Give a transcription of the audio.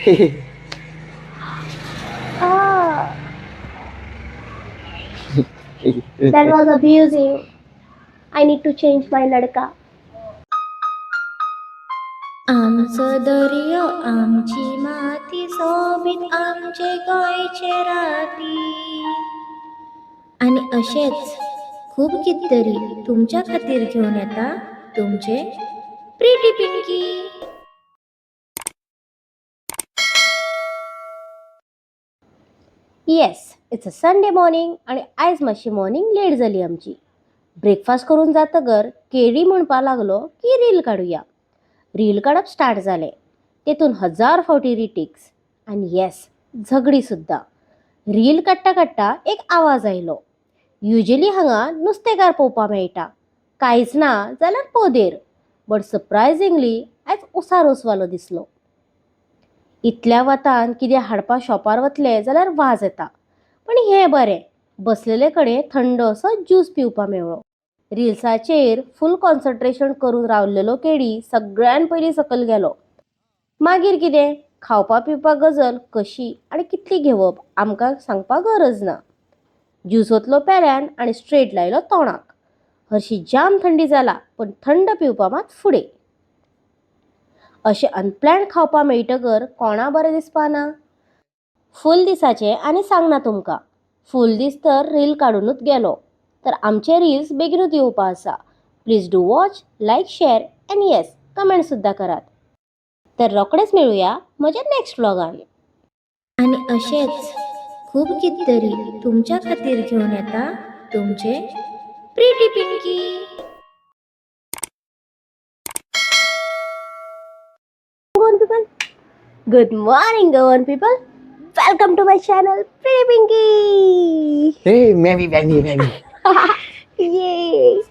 Ah, that was abusive. I need to change my ladka. आमचं दर्य आमची माती सोबत आमचे गोयचे राती. आणि असेच खूप कितीतरी तुमच्या खातीर घेऊन येता तुमचे pretty Pinky. Yes, it's a Sunday morning आणि आयज मातशी मॉर्निंग लेट जाली आमची. ब्रेकफास्ट करून जातकर केळी म्हणपा लागलो की रील काडुया. रील काडप स्टार्ट जालें. तेतून 1000 फावटी रिटिक्स आनी येस, झगडी सुद्दां. रील काडटा काडटा एक आवाज आयलो. युजली हांगा नुस्तेकार पळोवपा मेळटा, कांयच ना जाल्यार पोदेर. बट सरप्रायझिंगली आयज उसारोसवालो दिसलो. इतल्या वतान कितें हाडपा शॉपार वतले जाल्यार वाज येता. पण हें बरें, बसलेले कडेन थंड असो ज्यूस पिवपा मेळ्ळो. रिल्साचेर फूल कॉन्सन्ट्रेशन करून रावल्लेलो केळी सगळ्यान पयलीं सकयल गेलो. मागीर कितें, खावपा पिवपा गजल कशी आनी कितली घेवप आमकां सांगपा गरज ना. ज्यूस ओतलो पेल्यान आनी स्ट्रेट लायलो तोंडाक. हरशी जाम थंडी जाला, पण थंड पिवपा मात फुडें. अशें अनप्लॅन्ड खावपा मेळटकर कोणा बरें दिसपा ना. फूल दिसाचें आनी सांगना तुमकां. फूल दीस तर रील काडूनच गेलो. तर आमचे रील्स बेगीनूच येवपा आसा. Please do watch, like, share end yes, comment सुद्दां करात. तर रोखडेच मेळुया म्हज्या नेक्स्ट व्लॉगान. आणि असेच खूप कितीतरी तुमच्या खातीर घेऊन येता तुमचे pretty Pinky. Goan people. Good morning, Goan people. Welcome to my channel, Pretty Pinky. Hey, maybe. Yay!